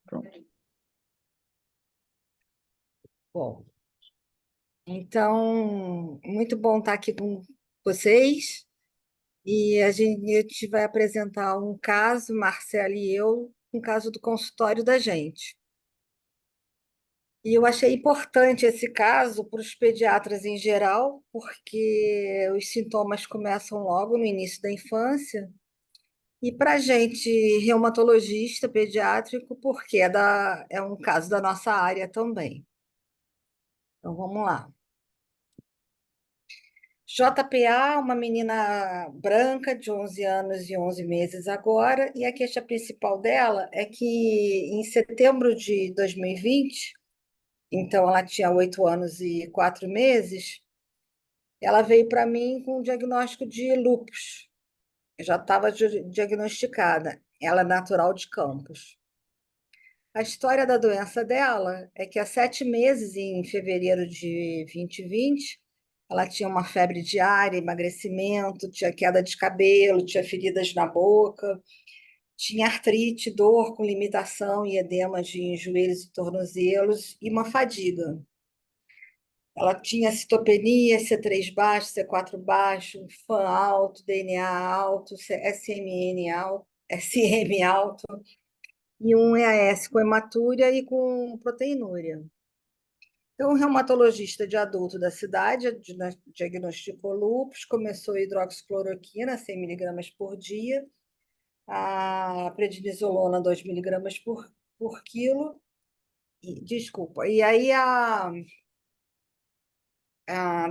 Pronto. Bom, então, muito bom estar aqui com vocês. E a gente vai apresentar um caso, Marcela e eu, um caso do consultório da gente. E eu achei importante esse caso para os pediatras em geral, porque os sintomas começam logo no início da infância. E para a gente, reumatologista pediátrico, porque é um caso da nossa área também. Então, vamos lá. JPA, uma menina branca de 11 anos e 11 meses agora, e a queixa principal dela é que em setembro de 2020, então ela tinha 8 anos e 4 meses, ela veio para mim com um diagnóstico de lúpus. Já estava diagnosticada. Ela é natural de Campos. A história da doença dela é que há 7 meses, em fevereiro de 2020, ela tinha uma febre diária, emagrecimento, tinha queda de cabelo, tinha feridas na boca, tinha artrite, dor com limitação e edema de joelhos e tornozelos e uma fadiga. Ela tinha citopenia, C3 baixo, C4 baixo, FAN alto, DNA alto, SMN alto, SM alto e um EAS com hematúria e com proteinúria. Então, um reumatologista de adulto da cidade diagnosticou lúpus, começou hidroxicloroquina, 100 miligramas por dia, a prednisolona, 2 miligramas por quilo, desculpa. E aí a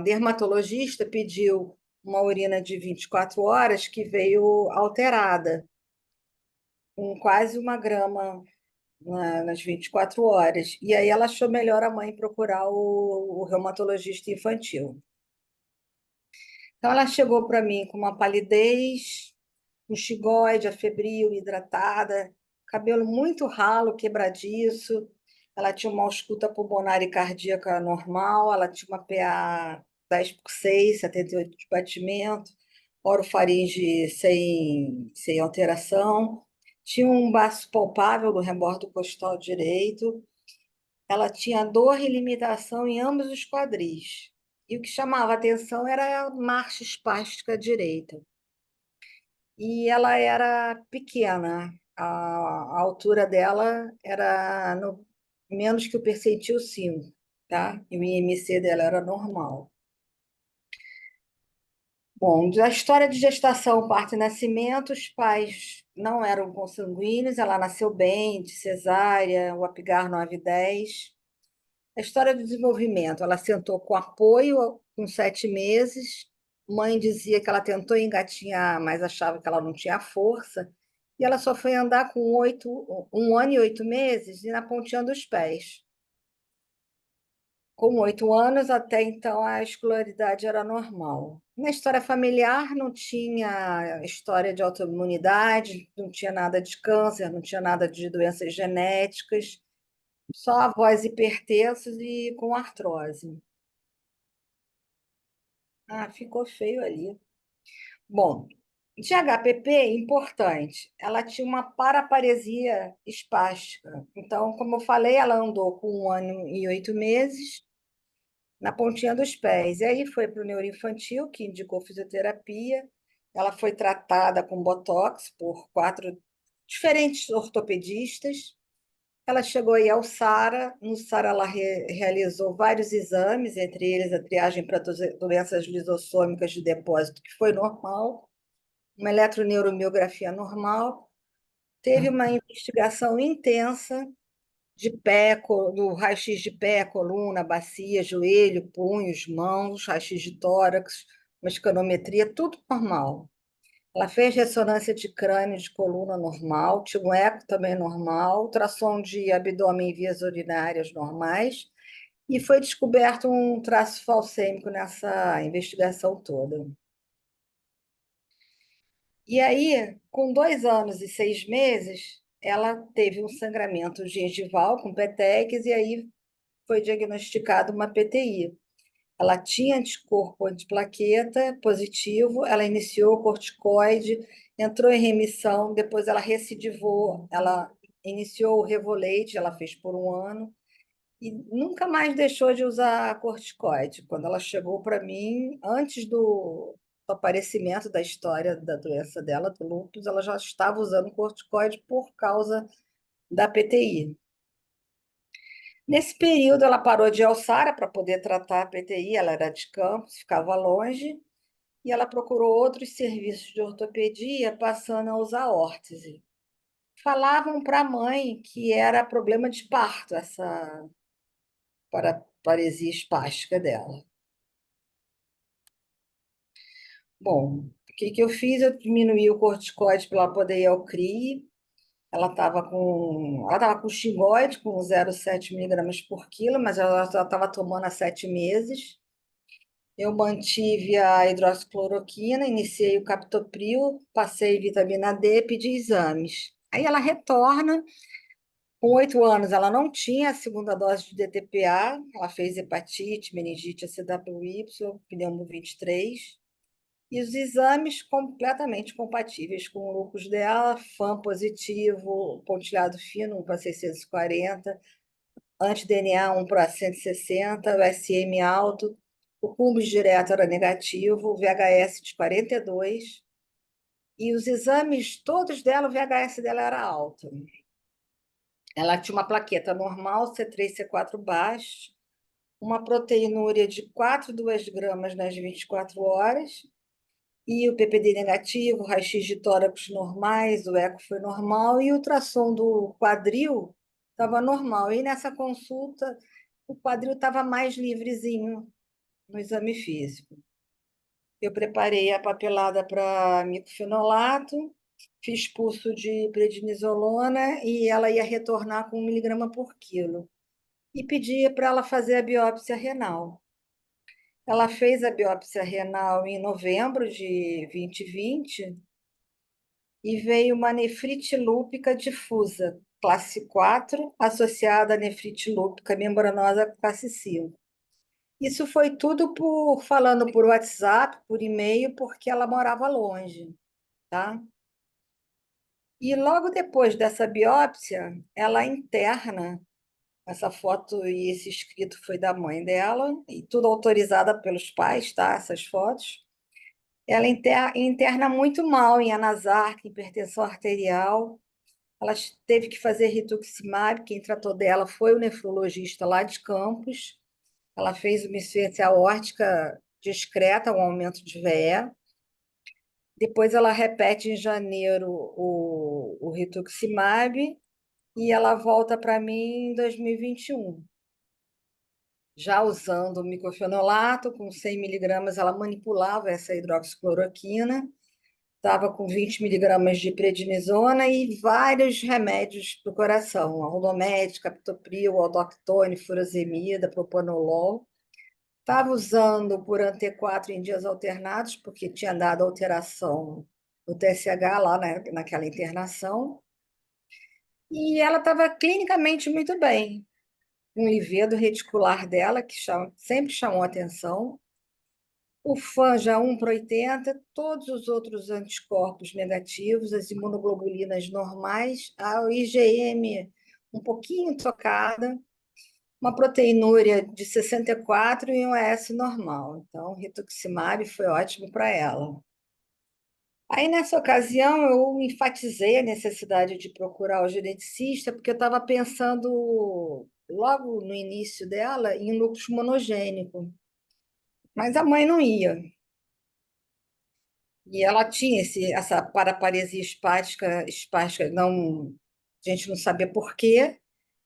dermatologista pediu uma urina de 24 horas que veio alterada, com quase 1 grama nas 24 horas. E aí ela achou melhor a mãe procurar o reumatologista infantil. Então ela chegou para mim com uma palidez, um xigóide, febril, hidratada, cabelo muito ralo, quebradiço. Ela tinha uma ausculta pulmonar e cardíaca normal, ela tinha uma PA 10/6, 78 de batimento, orofaringe sem alteração. Tinha um baço palpável no rebordo costal direito. Ela tinha dor e limitação em ambos os quadris. E o que chamava atenção era a marcha espástica direita. E ela era pequena, a altura dela era menos que o percentil 5, tá? E o IMC dela era normal. Bom, da história de gestação, parto e nascimento, os pais não eram consanguíneos, ela nasceu bem, de cesárea, o Apgar 910. A história do desenvolvimento, ela sentou com apoio com 7 meses. Mãe dizia que ela tentou engatinhar, mas achava que ela não tinha força. E ela só foi andar com 1 ano e 8 meses e na pontinha dos pés. Com 8 anos, até então, a escolaridade era normal. Na história familiar, não tinha história de autoimunidade, não tinha nada de câncer, não tinha nada de doenças genéticas, só avós hipertensos e com artrose. Ah, ficou feio ali. Bom, de HPP, importante, ela tinha uma paraparesia espástica. Então, como eu falei, ela andou com 1 ano e 8 meses na pontinha dos pés. E aí foi para o neuroinfantil, que indicou fisioterapia. Ela foi tratada com botox por 4 diferentes ortopedistas. Ela chegou aí ao SARA. No SARA, ela realizou vários exames, entre eles a triagem para doenças lisossômicas de depósito, que foi normal, uma eletroneuromiografia normal. Teve uma investigação intensa de pé, do raio-x de pé, coluna, bacia, joelho, punhos, mãos, raio-x de tórax, uma escanometria, tudo normal. Ela fez ressonância de crânio, de coluna normal, tinha um eco também normal, ultrassom de abdômen e vias urinárias normais, e foi descoberto um traço falcêmico nessa investigação toda. E aí, com 2 anos e 6 meses, ela teve um sangramento gengival com petequias, e aí foi diagnosticada uma PTI. Ela tinha anticorpo antiplaqueta positivo, ela iniciou o corticoide entrou em remissão, depois ela recidivou, ela iniciou o Revolade, ela fez por um ano, e nunca mais deixou de usar corticoide. Quando ela chegou para mim, antes do aparecimento da história da doença dela, do lúpus, ela já estava usando corticoide por causa da PTI. Nesse período, ela parou de alçara para poder tratar a PTI, ela era de Campos, ficava longe, e ela procurou outros serviços de ortopedia, passando a usar órtese. Falavam para a mãe que era problema de parto, essa paresia espástica dela. Bom, o que eu fiz? Eu diminuí o corticoide para ela poder ir ao CRI. Ela tava com xingoide, com 0,7 miligramas por quilo, mas ela já estava tomando há 7 meses. Eu mantive a hidroxicloroquina, iniciei o captopril, passei vitamina D, pedi exames. Aí ela retorna. Com 8 anos, ela não tinha a segunda dose de DTPA, ela fez hepatite, meningite, ACWY, pneumo 23, e os exames completamente compatíveis com o lúpus dela, FAM positivo, pontilhado fino 1 para 640, anti-DNA 1 para 160, o SM alto, o cúmulo direto era negativo, o VHS de 42, e os exames todos dela, o VHS dela era alto. Ela tinha uma plaqueta normal, C3, C4 baixo, uma proteinúria de 4,2 gramas nas 24 horas, e o PPD negativo, raio-x de tórax normais, o eco foi normal, e o ultrassom do quadril estava normal. E nessa consulta, o quadril estava mais livrezinho no exame físico. Eu preparei a papelada para micofenolato, fiz pulso de prednisolona e ela ia retornar com 1 miligrama por quilo. E pedi para ela fazer a biópsia renal. Ela fez a biópsia renal em novembro de 2020 e veio uma nefrite lúpica difusa, classe 4, associada a nefrite lúpica membranosa, classe 5. Isso foi tudo falando por WhatsApp, por e-mail, porque ela morava longe, tá? E logo depois dessa biópsia, ela interna, essa foto e esse escrito foi da mãe dela, e tudo autorizada pelos pais, tá? Essas fotos. Ela interna muito mal em anasarca, hipertensão arterial. Ela teve que fazer rituximab, quem tratou dela foi o nefrologista lá de Campos. Ela fez uma insuficiência aórtica discreta, um aumento de VE. Depois ela repete em janeiro o rituximab e ela volta para mim em 2021. Já usando o micofenolato, com 100 miligramas, ela manipulava essa hidroxicloroquina, estava com 20 miligramas de prednisona e vários remédios para o coração, Aldomed, captopril, aldactone, furosemida, propanolol. Estava usando por T4 em dias alternados, porque tinha dado alteração no TSH lá naquela internação, e ela estava clinicamente muito bem. Um livedo reticular dela, que sempre chamou atenção, o FAN já 1 para 80, todos os outros anticorpos negativos, as imunoglobulinas normais, a IgM um pouquinho tocada, uma proteinúria de 64 e um ES normal. Então, o rituximab foi ótimo para ela. Aí, nessa ocasião, eu enfatizei a necessidade de procurar o geneticista, porque eu estava pensando, logo no início dela, em lúpus monogênico. Mas a mãe não ia. E ela tinha essa paraparesia espástica, não, a gente não sabia por quê,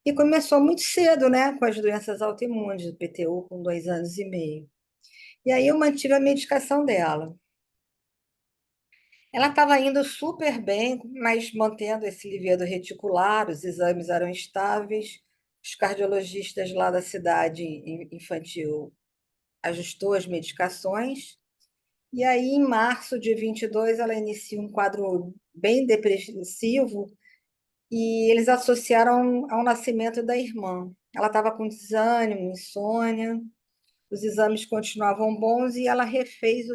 e começou muito cedo, né, com as doenças autoimunes, o PTU com 2 anos e meio. E aí eu mantive a medicação dela. Ela estava indo super bem, mas mantendo esse livedo reticular, os exames eram estáveis, os cardiologistas lá da cidade infantil ajustou as medicações, e aí em março de 22 ela inicia um quadro bem depressivo e eles associaram ao nascimento da irmã. Ela estava com desânimo, insônia, os exames continuavam bons e ela refez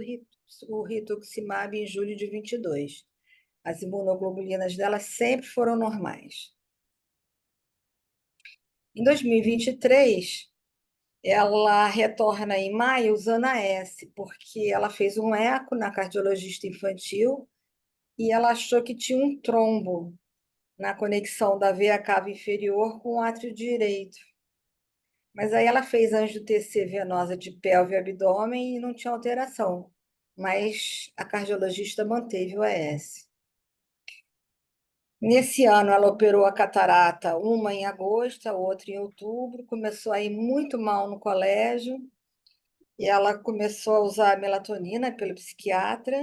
o rituximab em julho de 22. As imunoglobulinas dela sempre foram normais. Em 2023, ela retorna em maio usando a S, porque ela fez um eco na cardiologista infantil e ela achou que tinha um trombo na conexão da veia cava inferior com o átrio direito. Mas aí ela fez angio-TC venosa de pelve e abdômen e não tinha alteração. Mas a cardiologista manteve o ES. Nesse ano, ela operou a catarata, uma em agosto, a outra em outubro. Começou a ir muito mal no colégio e ela começou a usar melatonina pelo psiquiatra.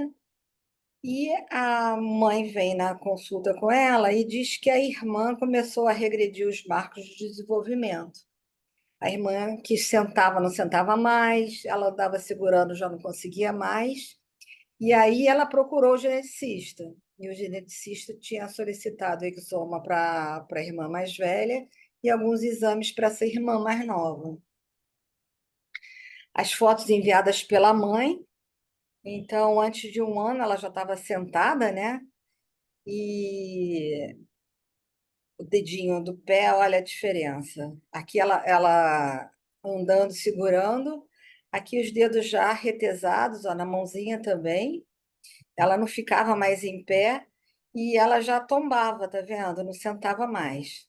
E a mãe vem na consulta com ela e diz que a irmã começou a regredir os marcos de desenvolvimento. A irmã que sentava, não sentava mais, ela andava segurando, já não conseguia mais. E aí ela procurou o geneticista. E o geneticista tinha solicitado exoma para a irmã mais velha e alguns exames para essa irmã mais nova. As fotos enviadas pela mãe. Então, antes de um ano, ela já estava sentada, né? E o dedinho do pé, olha a diferença. Aqui ela andando, segurando, aqui os dedos já retesados, ó, na mãozinha também. Ela não ficava mais em pé e ela já tombava, tá vendo? Não sentava mais.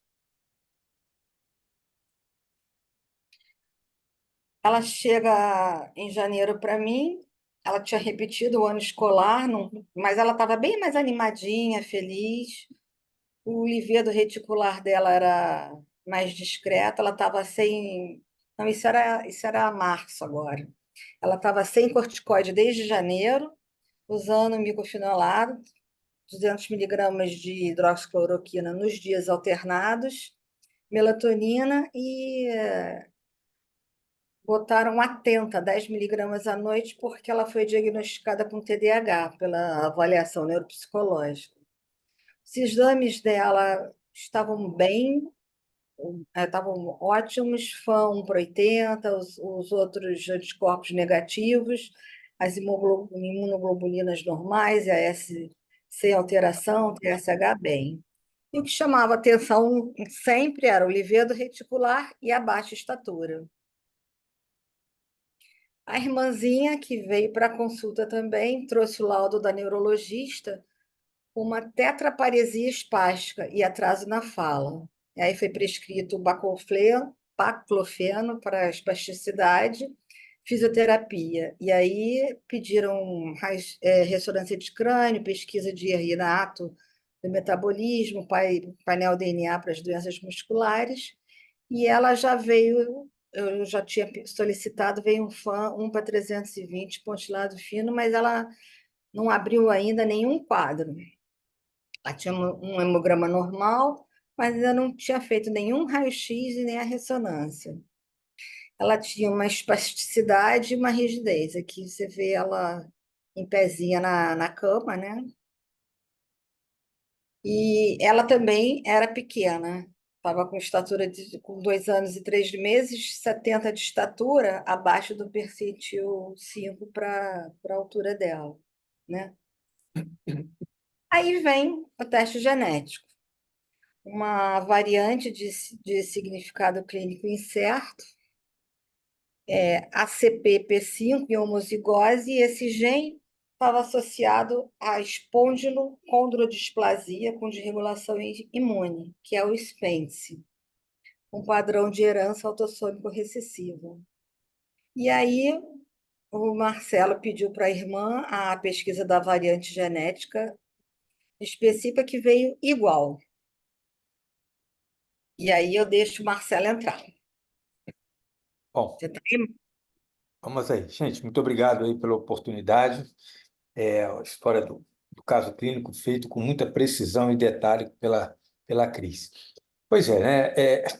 Ela chega em janeiro para mim, ela tinha repetido o ano escolar, mas ela estava bem mais animadinha, feliz. O livedo reticular dela era mais discreto, ela estava sem. Não, isso era março agora. Ela estava sem corticoide desde janeiro, usando micofenolato, 200 miligramas de hidroxicloroquina nos dias alternados, melatonina e botaram atenta, 10 miligramas à noite, porque ela foi diagnosticada com TDAH pela avaliação neuropsicológica. Os exames dela estavam bem, estavam ótimos, FAM 1/80, os outros anticorpos negativos, as imunoglobulinas normais, a S sem alteração, TSH bem. E o que chamava atenção sempre era o livedo reticular e a baixa estatura. A irmãzinha que veio para a consulta também trouxe o laudo da neurologista, uma tetraparesia espástica e atraso na fala. E aí foi prescrito baclofeno para espasticidade, fisioterapia. E aí pediram ressonância de crânio, pesquisa de Renato do metabolismo, painel DNA para as doenças musculares. E ela já veio, eu já tinha solicitado, veio um fã, um para 320, pontilado fino, mas ela não abriu ainda nenhum quadro. Ela tinha um hemograma normal, mas ainda não tinha feito nenhum raio-x e nem a ressonância. Ela tinha uma espasticidade e uma rigidez. Aqui você vê ela em pezinha na cama, né? E ela também era pequena, estava com estatura com 2 anos e 3 meses, 70 de estatura, abaixo do percentil 5 para a altura dela, né? Aí vem o teste genético. Uma variante de significado clínico incerto, ACP-P5 em homozigose, e esse gene estava associado à espondilocondrodisplasia com desregulação imune, que é o SPENCE, um padrão de herança autossômico recessiva. E aí, o Marcelo pediu para a irmã a pesquisa da variante genética específica que veio igual. E aí eu deixo o Marcelo entrar. Bom, Você está aí? vamos aí. Gente, muito obrigado aí pela oportunidade. A história do caso clínico feito com muita precisão e detalhe pela Cris. Pois é, né?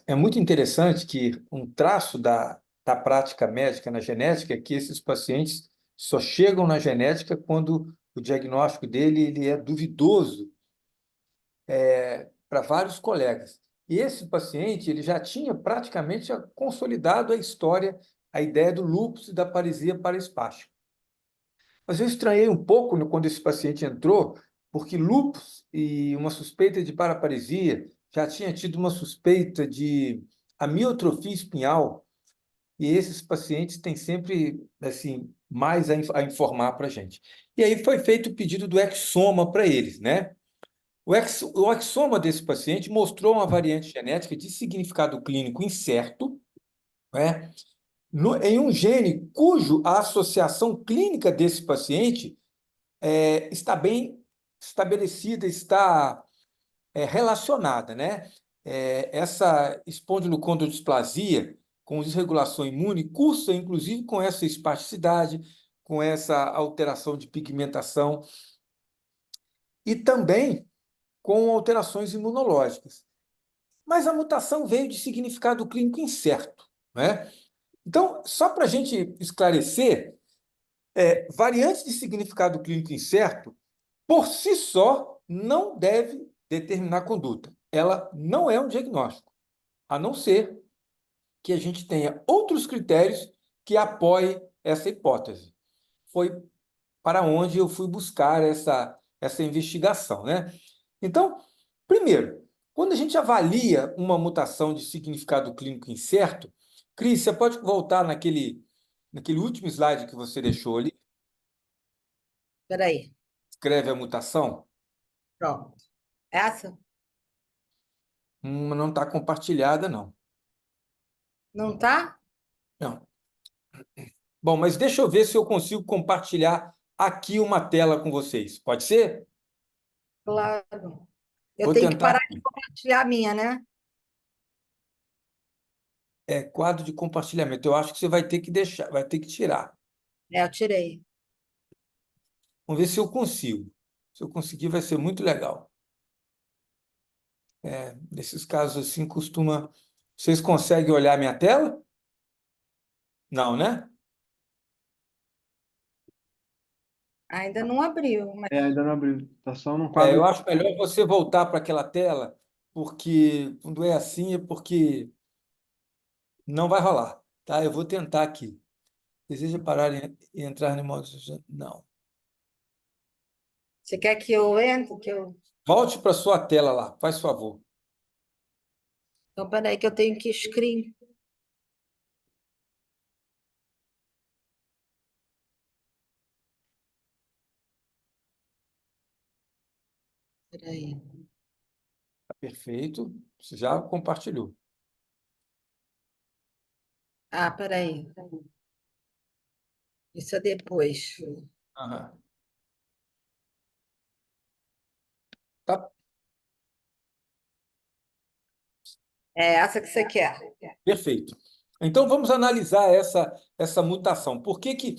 É muito interessante que um traço da prática médica na genética é que esses pacientes só chegam na genética quando o diagnóstico dele ele é duvidoso para vários colegas. E esse paciente ele já tinha praticamente consolidado a história, a ideia do lúpus e da paralisia paraespástica. Mas eu estranhei um pouco quando esse paciente entrou, porque lúpus e uma suspeita de paraparesia, já tinha tido uma suspeita de amiotrofia espinhal, e esses pacientes têm sempre assim mais a informar para a gente. E aí foi feito o pedido do exoma para eles, né? O exoma desse paciente mostrou uma variante genética de significado clínico incerto, né? Em um gene cujo a associação clínica desse paciente está bem estabelecida, está relacionada, né? Essa espondilocondrodisplasia com desregulação imune cursa, inclusive, com essa espasticidade, com essa alteração de pigmentação e também com alterações imunológicas. Mas a mutação veio de significado clínico incerto, né? Então, só para a gente esclarecer, variante de significado clínico incerto, por si só, não deve determinar conduta. Ela não é um diagnóstico, a não ser que a gente tenha outros critérios que apoiem essa hipótese. Foi para onde eu fui buscar essa investigação, né? Então, primeiro, quando a gente avalia uma mutação de significado clínico incerto, Cris, você pode voltar naquele último slide que você deixou ali? Espera aí. Escreve a mutação. Pronto. Essa? Não está compartilhada, não. Não tá? Não. Bom, mas deixa eu ver se eu consigo compartilhar aqui uma tela com vocês. Pode ser? Claro. Eu Vou tenho que tentar parar de aqui. compartilhar a minha, né? Quadro de compartilhamento. Eu acho que você vai ter que deixar, vai ter que tirar. É, eu tirei. Vamos ver se eu consigo. Se eu conseguir, vai ser muito legal. Nesses casos assim, costuma. Vocês conseguem olhar minha tela? Não, né? Ainda não abriu, mas Ainda não abriu. Tá só num quadro. Eu acho melhor você voltar para aquela tela, porque quando é assim é porque não vai rolar, tá? Eu vou tentar aqui. Deseja parar e entrar no modo. Não. você quer que eu entre? Volte para sua tela lá, faz favor. Então, peraí, que eu tenho que screen. Peraí. Tá perfeito. Você já compartilhou. Ah, peraí. Isso é depois. Aham. Tá É essa que você quer. perfeito. Então, vamos analisar essa mutação. Por que que,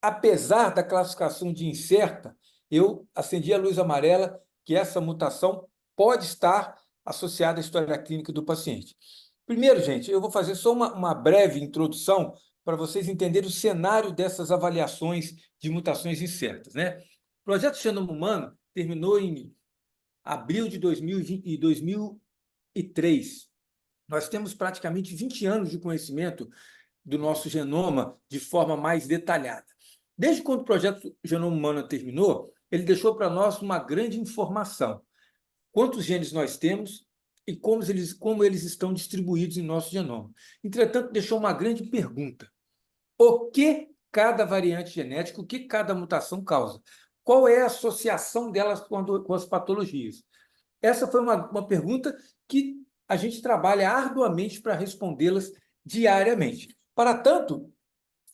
apesar da classificação de incerta, eu acendi a luz amarela que essa mutação pode estar associada à história clínica do paciente? Primeiro, gente, eu vou fazer só uma breve introdução para vocês entenderem o cenário dessas avaliações de mutações incertas, né? O projeto Genoma Humano terminou em abril de 2020, e 2003. Nós temos praticamente 20 anos de conhecimento do nosso genoma de forma mais detalhada. Desde quando o projeto Genoma Humano terminou, ele deixou para nós uma grande informação. Quantos genes nós temos e como eles estão distribuídos em nosso genoma. Entretanto, deixou uma grande pergunta. O que cada variante genética, o que cada mutação causa? Qual é a associação delas com as patologias? Essa foi uma pergunta que a gente trabalha arduamente para respondê-las diariamente. Para tanto,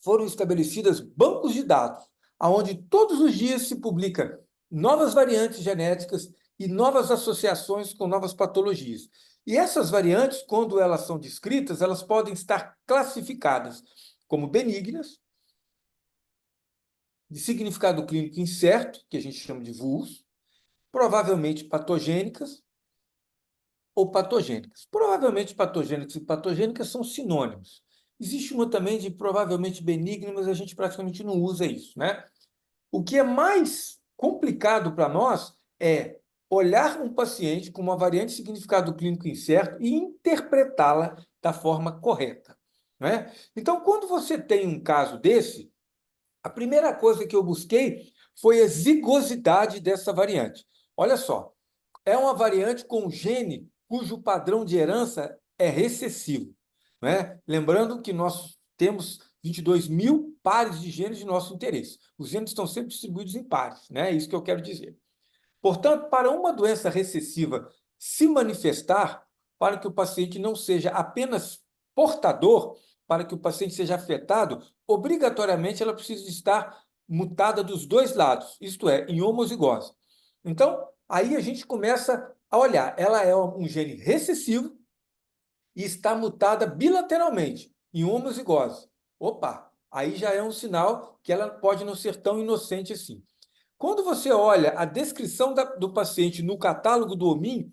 foram estabelecidas bancos de dados, onde todos os dias se publica novas variantes genéticas e novas associações com novas patologias. E essas variantes, quando elas são descritas, elas podem estar classificadas como benignas, de significado clínico incerto, que a gente chama de VUS, provavelmente patogênicas ou patogênicas. Provavelmente patogênicas e patogênicas são sinônimos. Existe uma também de provavelmente benigna, mas a gente praticamente não usa isso, né? O que é mais complicado para nós é olhar um paciente com uma variante de significado clínico incerto e interpretá-la da forma correta, né? Então, quando você tem um caso desse, a primeira coisa que eu busquei foi a zigosidade dessa variante. Olha só, é uma variante com gene cujo padrão de herança é recessivo, né? Lembrando que nós temos 22 mil pares de genes de nosso interesse. Os genes estão sempre distribuídos em pares, né? É isso que eu quero dizer. Portanto, para uma doença recessiva se manifestar, para que o paciente não seja apenas portador, para que o paciente seja afetado, obrigatoriamente ela precisa estar mutada dos dois lados, isto é, em homozigose. Então, aí a gente começa a olhar, ela é um gene recessivo e está mutada bilateralmente, em homozigose. Opa, aí já é um sinal que ela pode não ser tão inocente assim. Quando você olha a descrição do paciente no catálogo do OMIM,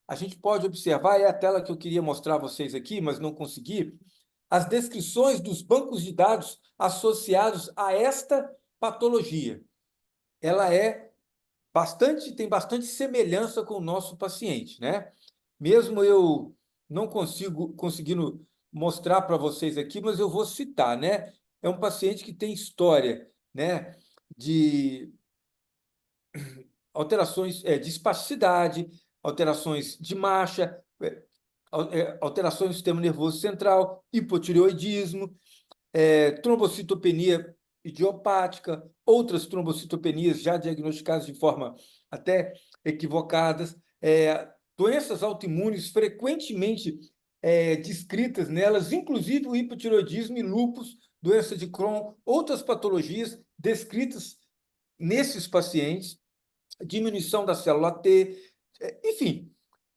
a gente pode observar, é a tela que eu queria mostrar a vocês aqui, mas não consegui, as descrições dos bancos de dados associados a esta patologia. Ela tem bastante semelhança com o nosso paciente, né? Mesmo eu não conseguindo mostrar para vocês aqui, mas eu vou citar, né? É um paciente que tem história, né, de alterações de espasticidade, alterações de marcha, alterações do sistema nervoso central, hipotireoidismo, trombocitopenia idiopática, outras trombocitopenias já diagnosticadas de forma até equivocadas, doenças autoimunes frequentemente descritas nelas, inclusive o hipotireoidismo e lúpus, doença de Crohn, outras patologias descritas nesses pacientes, diminuição da célula T, enfim,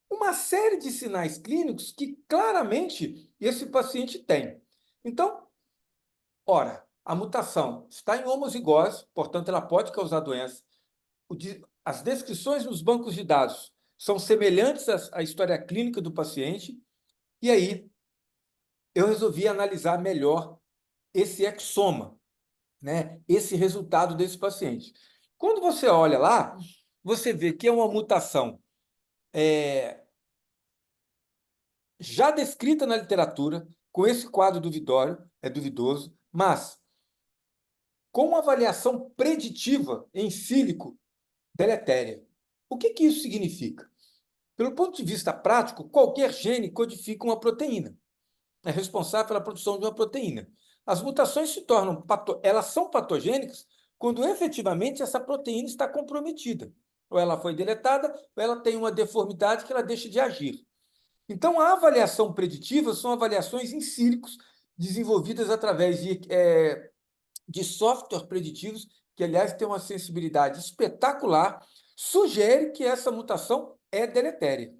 uma série de sinais clínicos que claramente esse paciente tem. Então, ora, a mutação está em homozigose, portanto, ela pode causar doença. As descrições nos bancos de dados são semelhantes à história clínica do paciente, e aí eu resolvi analisar melhor esse exoma, né? Esse resultado desse paciente. Quando você olha lá, você vê que é uma mutação já descrita na literatura, com esse quadro duvidoso, mas com uma avaliação preditiva em sílico deletéria. O que isso significa? Pelo ponto de vista prático, qualquer gene codifica uma proteína, é responsável pela produção de uma proteína. As mutações elas são patogênicas quando efetivamente essa proteína está comprometida. Ou ela foi deletada, ou ela tem uma deformidade que ela deixa de agir. Então, a avaliação preditiva são avaliações em sílicos desenvolvidas através de software preditivos, que, aliás, tem uma sensibilidade espetacular, sugere que essa mutação é deletéria.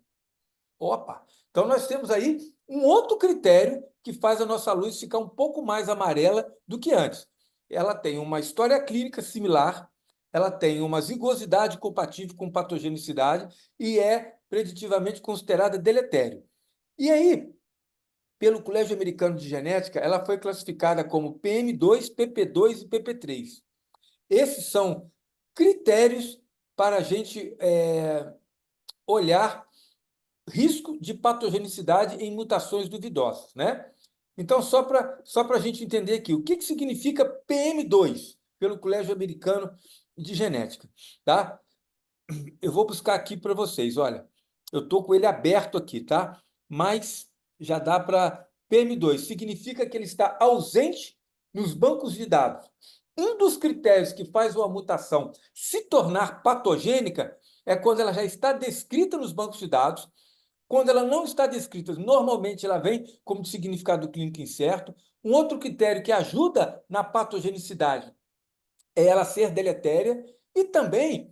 Opa! Então, nós temos aí um outro critério que faz a nossa luz ficar um pouco mais amarela do que antes. Ela tem uma história clínica similar, ela tem uma zigosidade compatível com patogenicidade e é preditivamente considerada deletério. E aí, pelo Colégio Americano de Genética, ela foi classificada como PM2, PP2 e PP3. Esses são critérios para a gente olhar risco de patogenicidade em mutações duvidosas, né? Então, só para a gente entender aqui, o que significa PM2 pelo Colégio Americano de Genética, tá? Eu vou buscar aqui para vocês, olha, eu estou com ele aberto aqui, tá? Mas já dá para PM2, significa que ele está ausente nos bancos de dados. Um dos critérios que faz uma mutação se tornar patogênica é quando ela já está descrita nos bancos de dados. Quando ela não está descrita, normalmente ela vem como de significado clínico incerto. Um outro critério que ajuda na patogenicidade é ela ser deletéria e também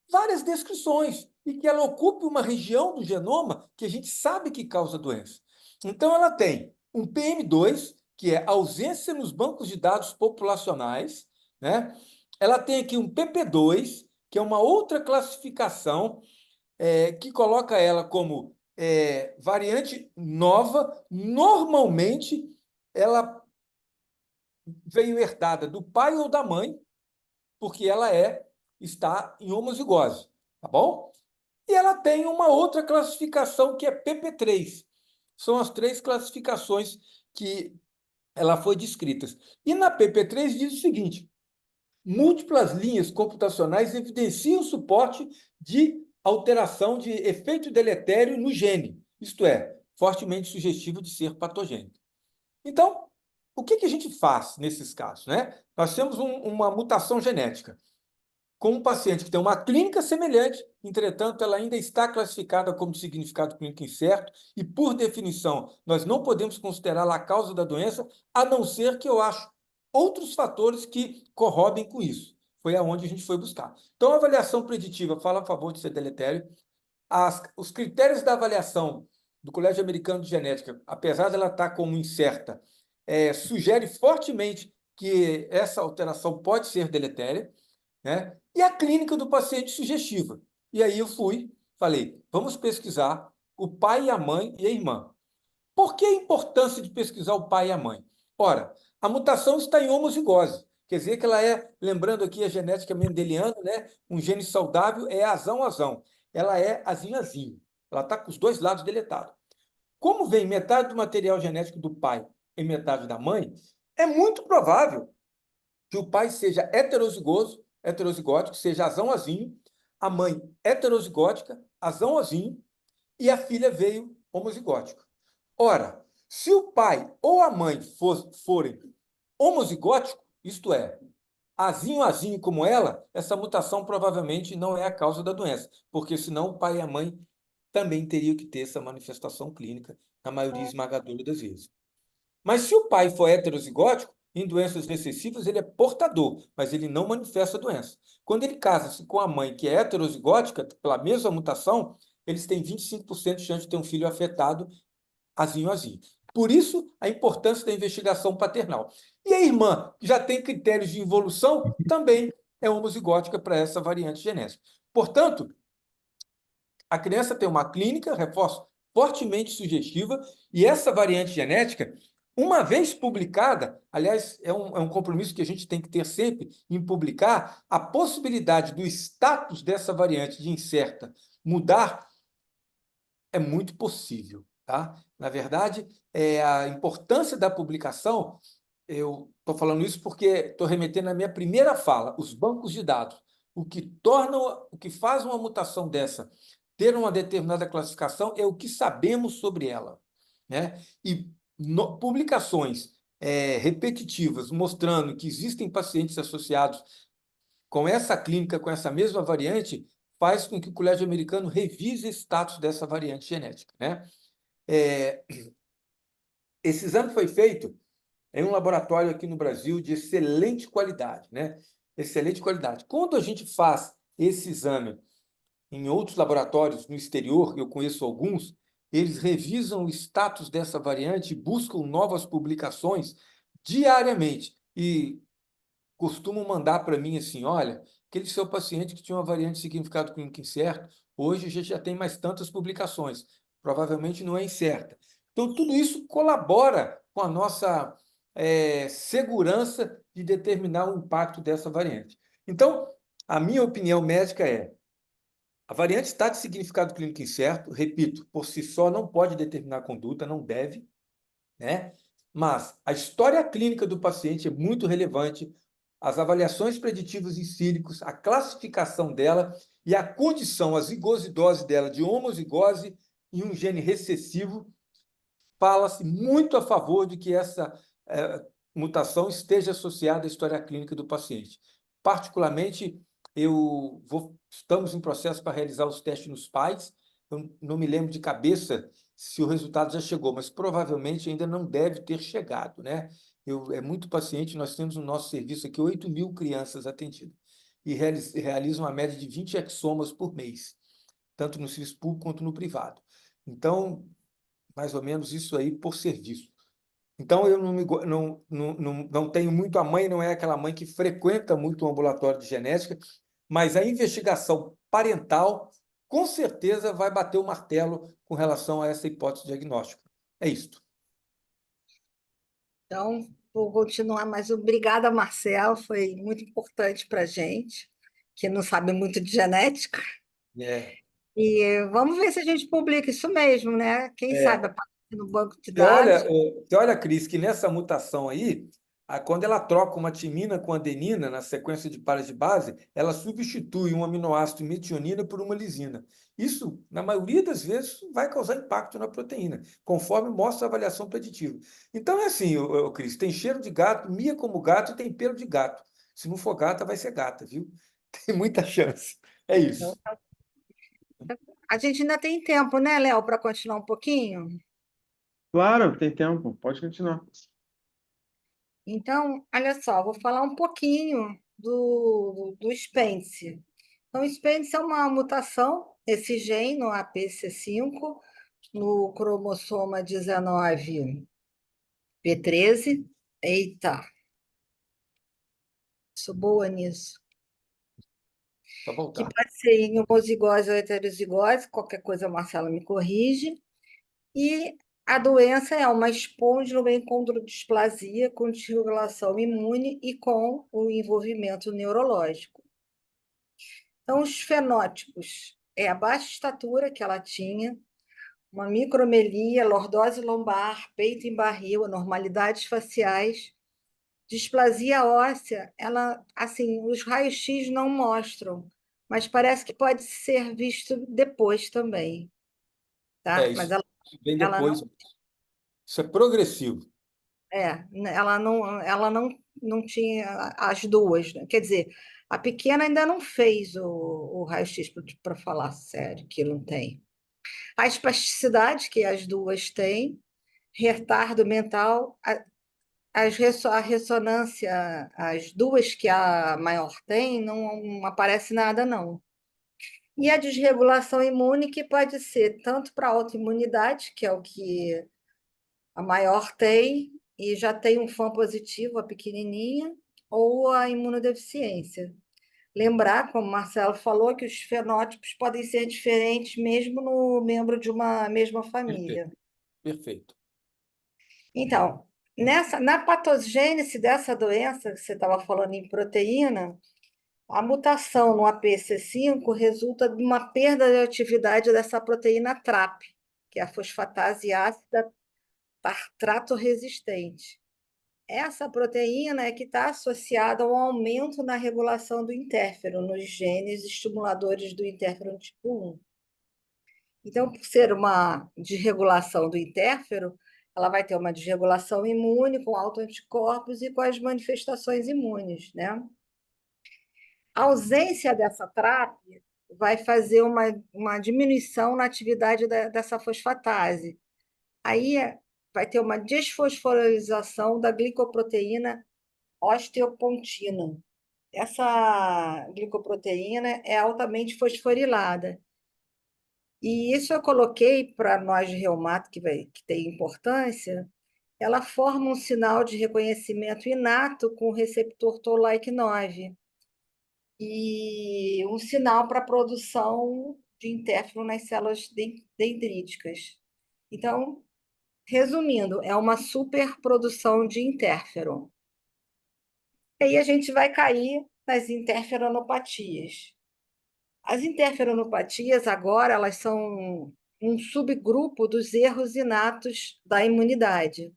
várias descrições e que ela ocupe uma região do genoma que a gente sabe que causa doença. Então, ela tem um PM2, que é ausência nos bancos de dados populacionais, né? Ela tem aqui um PP2, que é uma outra classificação que coloca ela como variante nova. Normalmente, ela veio herdada do pai ou da mãe, porque ela está em homozigose, tá bom? E ela tem uma outra classificação que é PP3. São as três classificações que ela foi descrita. E na PP3 diz o seguinte: múltiplas linhas computacionais evidenciam o suporte de alteração de efeito deletério no gene, isto é, fortemente sugestivo de ser patogênico. Então, o que a gente faz nesses casos, né? Nós temos uma mutação genética com um paciente que tem uma clínica semelhante, entretanto, ela ainda está classificada como significado clínico incerto e, por definição, nós não podemos considerá-la a causa da doença, a não ser que eu acho outros fatores que corroborem com isso. Foi aonde a gente foi buscar. Então, a avaliação preditiva fala a favor de ser deletério. Os critérios da avaliação do Colégio Americano de Genética, apesar dela estar como incerta, sugere fortemente que essa alteração pode ser deletéria, né? E a clínica do paciente sugestiva. E aí eu falei, vamos pesquisar o pai e a mãe e a irmã. Por que a importância de pesquisar o pai e a mãe? Ora, a mutação está em homozigose, quer dizer que ela lembrando aqui a genética mendeliana, né? Um gene saudável é azão-azão, ela é azinho-azinho, ela está com os dois lados deletados. Como vem metade do material genético do pai e metade da mãe, é muito provável que o pai seja heterozigótico, seja azão-azinho, a mãe heterozigótica, azão-azinho, e a filha veio homozigótica. Ora, se o pai ou a mãe forem homozigóticos, isto é, azinho como ela, essa mutação provavelmente não é a causa da doença, porque senão o pai e a mãe também teriam que ter essa manifestação clínica, na maioria esmagadora das vezes. Mas se o pai for heterozigótico, em doenças recessivas ele é portador, mas ele não manifesta a doença. Quando ele casa-se com a mãe que é heterozigótica, pela mesma mutação, eles têm 25% de chance de ter um filho afetado azinho. Por isso, a importância da investigação paternal. E a irmã, que já tem critérios de involução, também é homozigótica para essa variante genética. Portanto, a criança tem uma clínica, reforço, fortemente sugestiva, e essa variante genética, uma vez publicada, aliás, é um compromisso que a gente tem que ter sempre em publicar, a possibilidade do status dessa variante de incerta mudar é muito possível, tá? Na verdade, a importância da publicação, eu estou falando isso porque estou remetendo à minha primeira fala, os bancos de dados. O que faz uma mutação dessa ter uma determinada classificação é o que sabemos sobre ela, né? E publicações repetitivas mostrando que existem pacientes associados com essa clínica, com essa mesma variante, faz com que o Colégio Americano revise o status dessa variante genética, né? Esse exame foi feito em um laboratório aqui no Brasil de excelente qualidade, né? Excelente qualidade. Quando a gente faz esse exame em outros laboratórios no exterior, eu conheço alguns, eles revisam o status dessa variante e buscam novas publicações diariamente. E costumam mandar para mim assim, olha, aquele seu paciente que tinha uma variante de significado clínico incerto, hoje a gente já tem mais tantas publicações, provavelmente não é incerta. Então, tudo isso colabora com a nossa segurança de determinar o impacto dessa variante. Então, a minha opinião médica é, a variante está de significado clínico incerto, repito, por si só não pode determinar a conduta, não deve, né? Mas a história clínica do paciente é muito relevante, as avaliações preditivas em sílicos, a classificação dela e a condição, a zigosidose dela de homozigose e um gene recessivo, fala-se muito a favor de que essa mutação esteja associada à história clínica do paciente. Particularmente, estamos em processo para realizar os testes nos pais, eu não me lembro de cabeça se o resultado já chegou, mas provavelmente ainda não deve ter chegado, né? É muito paciente, nós temos no nosso serviço aqui 8.000 crianças atendidas e realizam uma média de 20 exomas por mês, tanto no serviço público quanto no privado. Então, mais ou menos isso aí por serviço. Então, eu não tenho muito a mãe, não é aquela mãe que frequenta muito o ambulatório de genética, mas a investigação parental, com certeza, vai bater o martelo com relação a essa hipótese diagnóstica. É isto. Então, vou continuar, mas obrigada, Marcelo, foi muito importante para a gente, que não sabe muito de genética. É. E vamos ver se a gente publica isso mesmo, né? Quem sabe É. aparece no banco de Você olha, dados. você olha, Cris, que nessa mutação aí, Quando ela troca uma timina com adenina na sequência de pares de base, ela substitui um aminoácido metionina por uma lisina. Isso, na maioria das vezes, vai causar impacto na proteína, conforme mostra a avaliação preditiva. Então é assim, Cris, tem cheiro de gato, mia como gato e tem pelo de gato. Se não for gata, vai ser gata, viu? Tem muita chance. É Então, isso. a gente ainda tem tempo, né, Léo, para continuar um pouquinho? Claro, tem tempo, pode continuar. Então, olha só, vou falar um pouquinho do Spence. Então, o Spence é uma mutação, esse gene no APC5, no cromossoma 19p13. Eita, sou boa nisso. Para Que voltar. pode ser em homozigose ou heterozigose, qualquer coisa a Marcela me corrige. E a doença é uma espondilomicondrodisplasia com desregulação imune e com o envolvimento neurológico. Então, os fenótipos é a baixa estatura que ela tinha, uma micromelia, lordose lombar, peito em barril, anormalidades faciais, displasia óssea, ela, assim, os raios-x não mostram, mas parece que pode ser visto depois também, É tá? Mas isso. Vem ela depois. não Isso é progressivo. ela não tinha as duas, né? Quer dizer, a pequena ainda não fez o raio-x, para falar sério, que não tem. A espasticidade, que as duas têm, retardo mental, a ressonância, as duas que a maior tem, não aparece nada, não. E a desregulação imune, que pode ser tanto para autoimunidade, que é o que a maior tem, e já tem um FAM positivo, a pequenininha, ou a imunodeficiência. Lembrar, como o Marcelo falou, que os fenótipos podem ser diferentes mesmo no membro de uma mesma Perfeito. família. Perfeito. Então, na patogênese dessa doença, que você estava falando em proteína, a mutação no APC5 resulta de uma perda de atividade dessa proteína TRAP, que é a fosfatase ácida tartrato resistente. Essa proteína é que está associada ao aumento na regulação do interferon, nos genes estimuladores do interferon tipo 1. Então, por ser uma desregulação do interferon, ela vai ter uma desregulação imune com autoanticorpos e com as manifestações imunes, né? A ausência dessa TRAP vai fazer uma diminuição na atividade dessa fosfatase. Aí vai ter uma desfosforilação da glicoproteína osteopontina. Essa glicoproteína é altamente fosforilada. E isso eu coloquei para nós de reumato, que tem importância, ela forma um sinal de reconhecimento inato com o receptor Toll-like 9 e um sinal para a produção de interferon nas células dendríticas. Então, resumindo, é uma superprodução de interferon. E aí a gente vai cair nas interferonopatias. As interferonopatias agora elas são um subgrupo dos erros inatos da imunidade,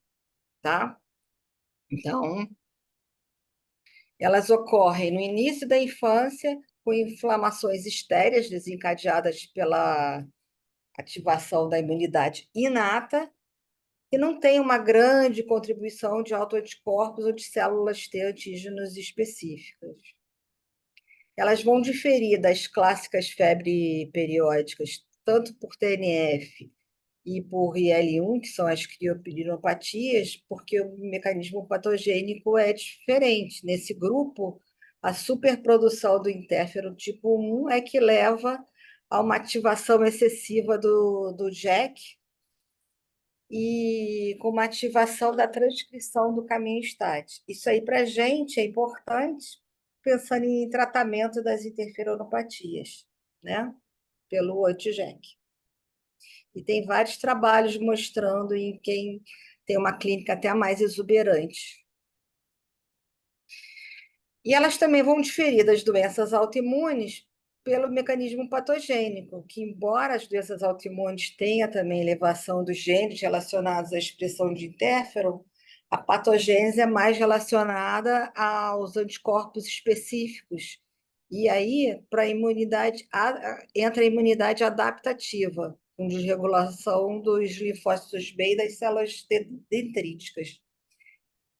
tá? Então, elas ocorrem no início da infância com inflamações estéreis desencadeadas pela ativação da imunidade inata e não tem uma grande contribuição de autoanticorpos ou de células T antígenos específicas. Elas vão diferir das clássicas febres periódicas, tanto por TNF e por IL-1, que são as criopirinopatias, porque o mecanismo patogênico é diferente. Nesse grupo, a superprodução do interferon tipo 1 é que leva a uma ativação excessiva do JAK e com uma ativação da transcrição do caminho STAT. Isso aí para a gente é importante, pensando em tratamento das interferonopatias, né? Pelo anti-JAK. E tem vários trabalhos mostrando em quem tem uma clínica até mais exuberante. E elas também vão diferir das doenças autoimunes pelo mecanismo patogênico, que embora as doenças autoimunes tenham também elevação dos genes relacionados à expressão de interferon, A patogênese é mais relacionada aos anticorpos específicos. E aí, para a imunidade, entra a imunidade adaptativa, com desregulação dos linfócitos B e das células dendríticas,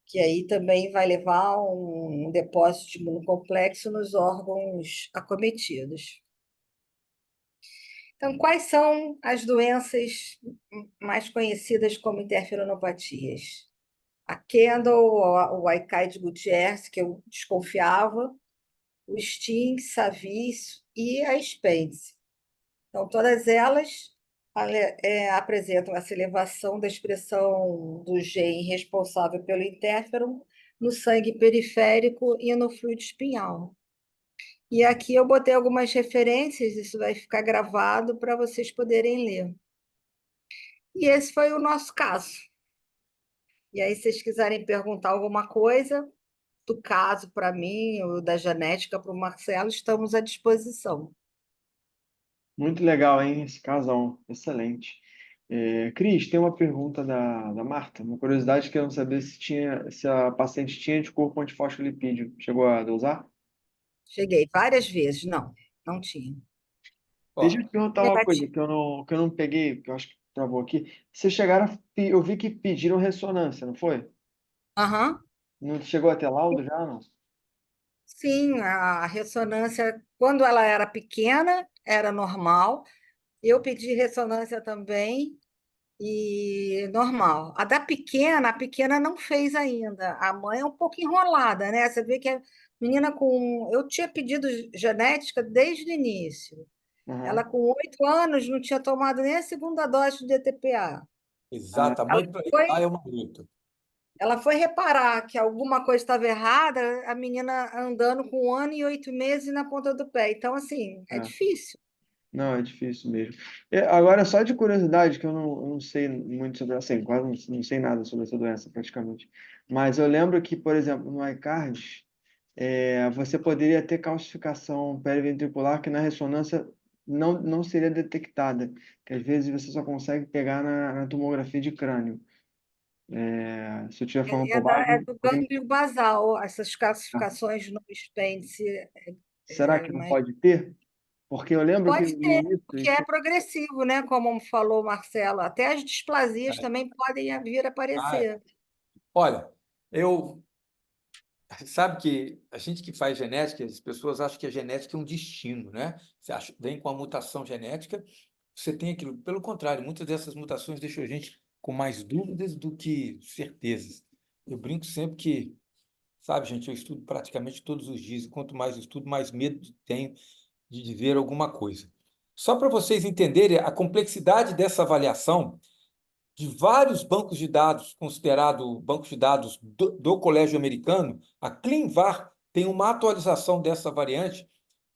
que aí também vai levar a um depósito de imunocomplexo nos órgãos acometidos. Então, quais são as doenças mais conhecidas como interferonopatias? A Kendall, o Aikaide Gutierrez, que eu desconfiava, o Sting, Savis e a Spence. Então, todas elas apresentam essa elevação da expressão do gene responsável pelo interferon no sangue periférico e no fluido espinhal. E aqui eu botei algumas referências, isso vai ficar gravado para vocês poderem ler. E esse foi o nosso caso. E aí, se vocês quiserem perguntar alguma coisa do caso para mim, ou da genética para o Marcelo, estamos à disposição. Muito legal, hein? Esse casal, excelente. Cris, tem uma pergunta da Marta, uma curiosidade que eu não sabia se a paciente tinha anticorpo antifosfolipídio. Chegou a dosar? Cheguei várias vezes. Não, não tinha. Deixa Ó, eu te perguntar uma coisa Negativo. que eu não peguei, que eu acho que travou aqui. Vocês chegaram eu vi que pediram ressonância, não foi? Aham. Não chegou a ter laudo já, não? Sim, a ressonância, quando ela era pequena, era normal. Eu pedi ressonância também e normal. A pequena não fez ainda. A mãe é um pouco enrolada, né? Você vê que a menina com. Eu tinha pedido genética desde o início. Ela, Uhum. com 8 anos, não tinha tomado nem a segunda dose de DTPA. Ah, exato, a Ela mãe para foi, pai é uma luta. ela foi reparar que alguma coisa estava errada, a menina andando com 1 ano e 8 meses na ponta do pé. Então, assim, é é. difícil. Não, é difícil mesmo. Agora, só de curiosidade, que eu não sei muito sobre, assim, quase não sei nada sobre essa doença, praticamente. Mas eu lembro que, por exemplo, no iCard, você poderia ter calcificação periventricular que na ressonância não seria detectada, que às vezes você só consegue pegar na tomografia de crânio. Se eu estiver falando É bobagem, do gânglio basal, essas ah, classificações no Spence. será que não Mas pode ter? Porque eu lembro que pode no ter, início, porque é progressivo, né? Como falou Marcelo. Até as displasias É. também podem vir a Ah, aparecer. olha, eu sabe que a gente que faz genética, as pessoas acham que a genética é um destino, né? Você acha, vem com a mutação genética, você tem aquilo. Pelo contrário, muitas dessas mutações deixam a gente com mais dúvidas do que certezas. Eu brinco sempre que, sabe, gente, eu estudo praticamente todos os dias, e quanto mais eu estudo, mais medo tenho de ver alguma coisa. Só para vocês entenderem a complexidade dessa avaliação, de vários bancos de dados, considerado bancos de dados do Colégio Americano, a ClinVar tem uma atualização dessa variante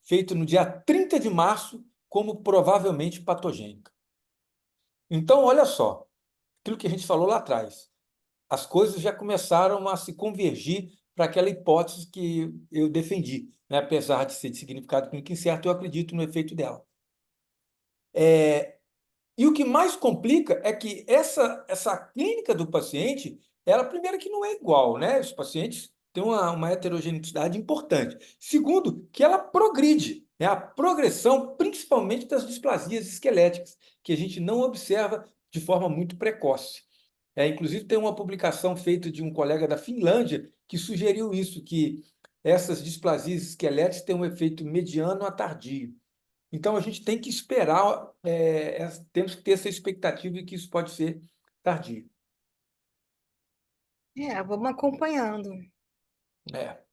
feita no dia 30 de março como provavelmente patogênica. Então, olha só, aquilo que a gente falou lá atrás, as coisas já começaram a se convergir para aquela hipótese que eu defendi, né? Apesar de ser de significado clínico incerto, eu acredito no efeito dela. E o que mais complica é que essa clínica do paciente, ela, primeiro, que não é igual, né? Os pacientes têm uma heterogeneidade importante. Segundo, que ela progride, né? A progressão, principalmente das displasias esqueléticas, que a gente não observa de forma muito precoce. Inclusive, tem uma publicação feita de um colega da Finlândia que sugeriu isso, que essas displasias esqueléticas têm um efeito mediano a tardio. Então, a gente tem que esperar, temos que ter essa expectativa de que isso pode ser tardio. Vamos acompanhando. É. E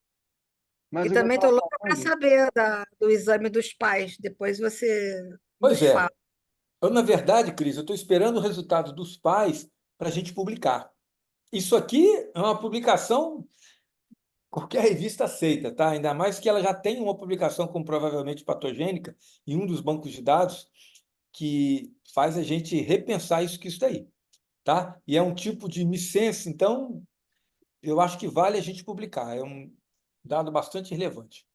mas o que eu também estou estava louca para falando. saber do exame dos pais. Depois você Pois nos fala. é. Eu, na verdade, Cris, eu estou esperando o resultado dos pais para a gente publicar. Isso aqui é uma publicação, qualquer revista aceita, tá? Ainda mais que ela já tem uma publicação com provavelmente patogênica em um dos bancos de dados que faz a gente repensar isso daí, tá? E é um tipo de licença, então eu acho que vale a gente publicar. É um dado bastante relevante.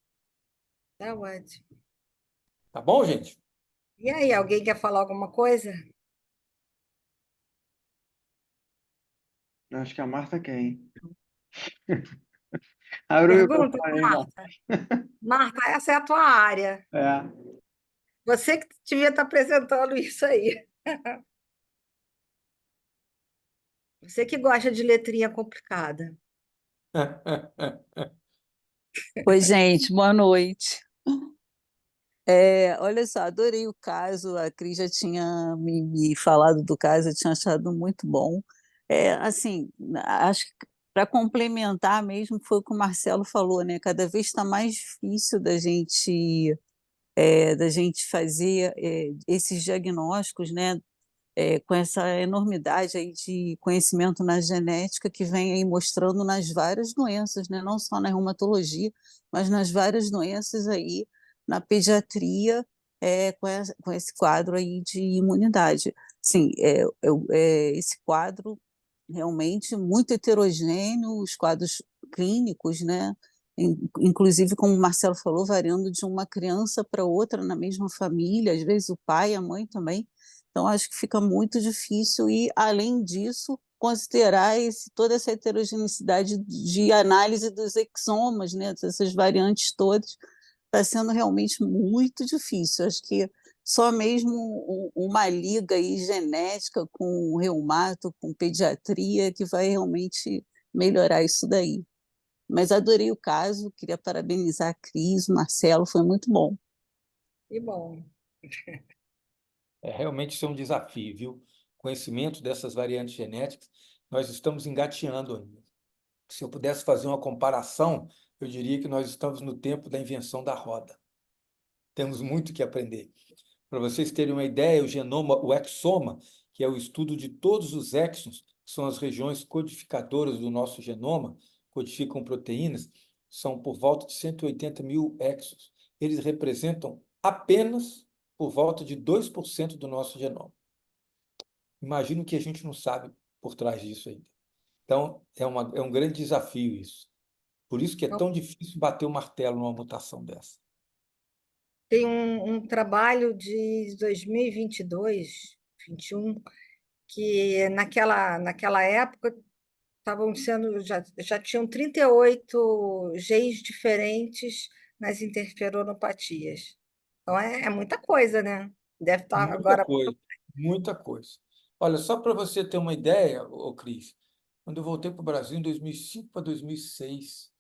Tá ótimo. Tá bom, gente? E aí, alguém quer falar alguma coisa? Acho que a Marta quer, hein? Abre o Pergunta, microfone, hein, Marta? Marta. Marta, essa é a tua área. É. Você que devia estar apresentando isso aí. Você que gosta de letrinha complicada. Oi, gente, boa noite. Olha só, adorei o caso, a Cris já tinha me falado do caso, eu tinha achado muito bom. Assim, acho que para complementar mesmo foi o que o Marcelo falou, né? Cada vez está mais difícil da gente fazer esses diagnósticos, né? Com essa enormidade aí de conhecimento na genética que vem aí mostrando nas várias doenças, né? Não só na reumatologia, mas nas várias doenças aí na pediatria, com esse quadro aí de imunidade. Sim, esse quadro realmente muito heterogêneo, os quadros clínicos, né? Inclusive, como o Marcelo falou, variando de uma criança para outra na mesma família, às vezes o pai, a mãe também. Então, acho que fica muito difícil e, além disso, considerar toda essa heterogeneidade de análise dos exomas, né, dessas variantes todas, está sendo realmente muito difícil. Acho que só mesmo uma liga aí genética com reumato, com pediatria, que vai realmente melhorar isso daí. Mas adorei o caso, queria parabenizar a Cris, o Marcelo, foi muito bom. Que bom. Realmente isso é um desafio, viu? Conhecimento dessas variantes genéticas, nós estamos engateando ainda. Se eu pudesse fazer uma comparação, eu diria que nós estamos no tempo da invenção da roda. Temos muito que aprender. Para vocês terem uma ideia, o genoma, o exoma, que é o estudo de todos os exons, que são as regiões codificadoras do nosso genoma, codificam proteínas, são por volta de 180 mil exons. Eles representam apenas por volta de 2% do nosso genoma. Imagino que a gente não sabe por trás disso ainda. Então, é um grande desafio isso. Por isso que é tão difícil bater o martelo numa mutação dessa. Tem um trabalho de 2022, 21, que naquela época estavam sendo, já tinham 38 genes diferentes nas interferonopatias. Então é muita coisa, né? Deve estar Muita agora. coisa, muita coisa. Olha, só para você ter uma ideia, Cris, quando eu voltei para o Brasil em 2005 para 2006,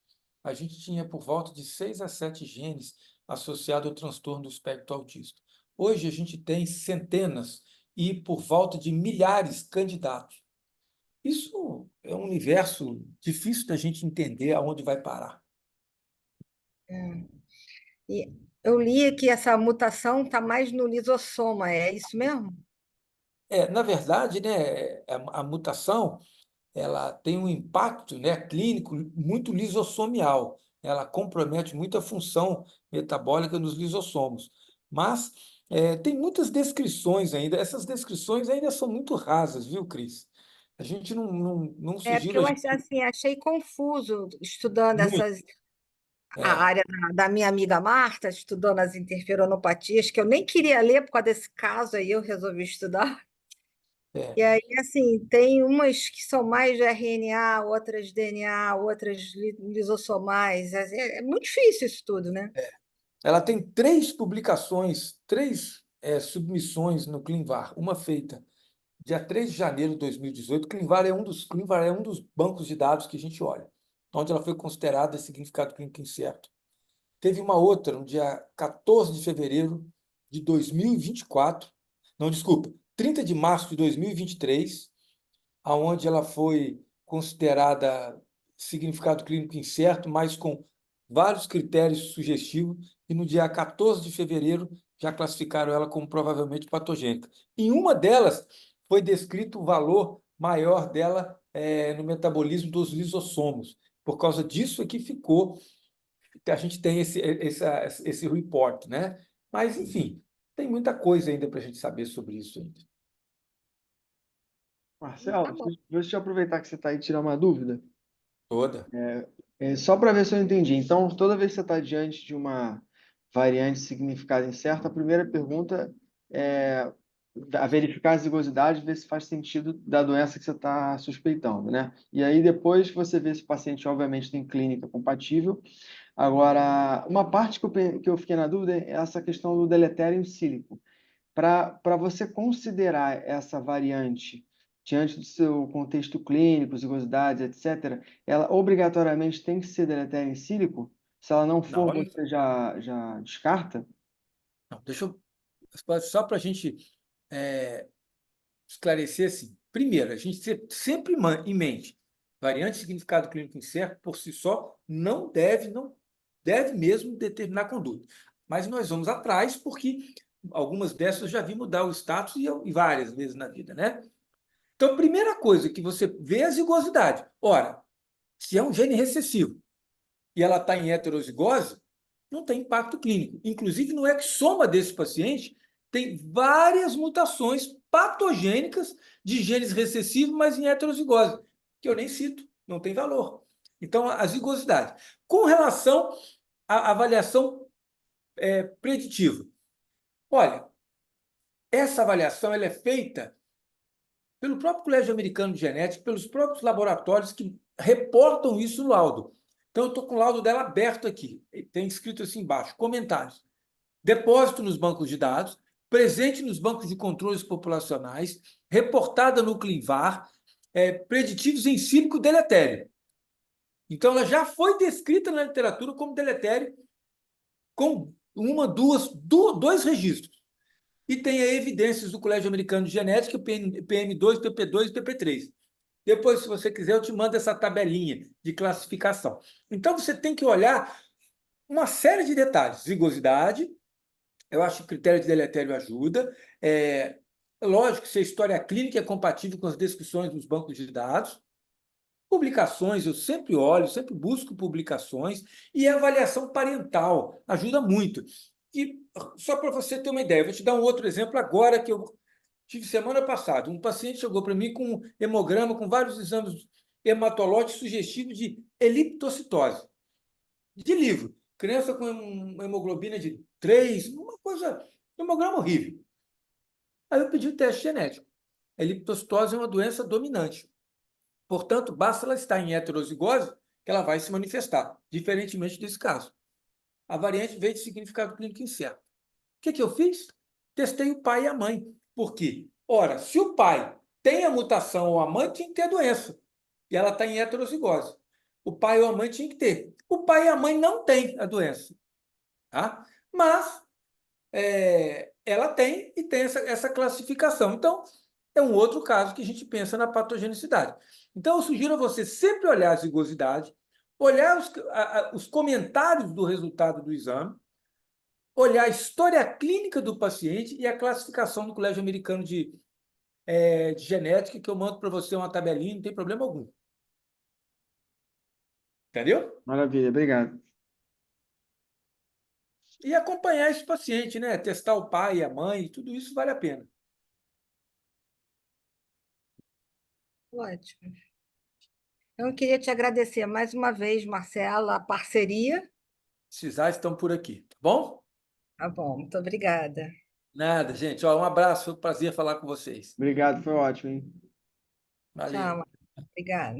a gente tinha por volta de 6 a 7 genes associados ao transtorno do espectro autista. Hoje a gente tem centenas e por volta de milhares candidatos. Isso é um universo difícil da gente entender aonde vai parar. E eu li que essa mutação está mais no lisossoma, é isso mesmo? Na verdade, né, a mutação ela tem um impacto, né, clínico muito lisossomial. Ela compromete muito a função metabólica nos lisossomos. Mas tem muitas descrições ainda. Essas descrições ainda são muito rasas, viu, Cris? A gente não Porque sugiro a eu gente achei confuso estudando muito. a É, área da minha amiga Marta, estudando as interferonopatias, que eu nem queria ler por causa desse caso, aí eu resolvi estudar. é. E aí, assim, tem umas que são mais de RNA, outras DNA, outras lisossomais. É muito difícil isso tudo, né? Ela tem 3 publicações, 3 submissões no ClinVar. Uma feita dia 3 de janeiro de 2018. ClinVar é um dos bancos de dados que a gente olha, onde ela foi considerada significado clínico incerto. Teve uma outra no dia 14 de fevereiro de 2024, não, desculpa, 30 de março de 2023, aonde ela foi considerada significado clínico incerto, mas com vários critérios sugestivos, e no dia 14 de fevereiro já classificaram ela como provavelmente patogênica. Em uma delas foi descrito o valor maior dela no metabolismo dos lisossomos. Por causa disso é que ficou, a gente tem esse report, né? Mas, enfim, tem muita coisa ainda para a gente saber sobre isso ainda. Marcelo, Tá bom. deixa eu aproveitar que você está aí e tirar uma dúvida. Toda. Só para ver se eu entendi. Então, toda vez que você está diante de uma variante de significado incerto, a primeira pergunta é verificar a zigosidade, ver se faz sentido da doença que você está suspeitando, né? E aí depois você vê se o paciente, obviamente, tem clínica compatível. Agora, uma parte que eu fiquei na dúvida é essa questão do deletério sílico. Para você considerar essa variante diante do seu contexto clínico, zigosidades, etc., ela obrigatoriamente tem que ser deletério sílico? Se ela não for, Não, você já descarta? não, deixa eu. Só para a gente esclarecer assim. Primeiro, a gente sempre em mente, variante de significado clínico incerto, por si só, não deve mesmo determinar conduta. Mas nós vamos atrás, porque algumas dessas eu já vi mudar o status e várias vezes na vida, né? Então, a primeira coisa que você vê é a zigosidade. Ora, se é um gene recessivo e ela está em heterozigose, não tem impacto clínico. Inclusive, no exoma desse paciente, tem várias mutações patogênicas de genes recessivos, mas em heterozigose, que eu nem cito, não tem valor. Então, a zigosidade. Com relação à avaliação preditiva, olha, essa avaliação ela é feita pelo próprio Colégio Americano de Genética, pelos próprios laboratórios que reportam isso no laudo. Então, eu estou com o laudo dela aberto aqui. Tem escrito assim embaixo, comentários. Depósito nos bancos de dados, presente nos bancos de controles populacionais, reportada no ClinVar, preditivos em sílico deletério. Então, ela já foi descrita na literatura como deletério com dois registros. E tem evidências do Colégio Americano de Genética, PM2, PP2 e PP3. Depois, se você quiser, eu te mando essa tabelinha de classificação. Então, você tem que olhar uma série de detalhes. Zigosidade, eu acho que o critério de deletério ajuda. Lógico que se a história clínica é compatível com as descrições dos bancos de dados. Publicações, eu sempre olho, sempre busco publicações. E a avaliação parental ajuda muito. E só para você ter uma ideia, eu vou te dar um outro exemplo agora que eu tive semana passada. Um paciente chegou para mim com um hemograma, com vários exames hematológicos sugestivos de eliptocitose. De livro. Criança com uma hemoglobina de 3, uma coisa, um hemograma horrível. Aí eu pedi o teste genético. A eliptocitose é uma doença dominante. Portanto, basta ela estar em heterozigose que ela vai se manifestar, diferentemente desse caso. A variante veio de significado clínico incerto. O que eu fiz? Testei o pai e a mãe. Por quê? Ora, se o pai tem a mutação ou a mãe tinha que ter a doença, e ela está em heterozigose. O pai ou a mãe tinha que ter. O pai e a mãe não têm a doença. Tá? Mas ela tem e tem essa classificação. Então, é um outro caso que a gente pensa na patogenicidade. Então, eu sugiro a você sempre olhar a zigosidade, olhar os comentários do resultado do exame, olhar a história clínica do paciente e a classificação do Colégio Americano de Genética, que eu mando para você uma tabelinha, não tem problema algum. Entendeu? Maravilha, obrigado. E acompanhar esse paciente, né? Testar o pai e a mãe, tudo isso vale a pena. Ótimo. Eu queria te agradecer mais uma vez, Marcela, a parceria. Precisar, estão por aqui, tá bom? Tá bom, muito obrigada. Nada, gente. Ó, um abraço, foi um prazer falar com vocês. Obrigado, foi ótimo, hein? Valeu. Tchau, obrigada.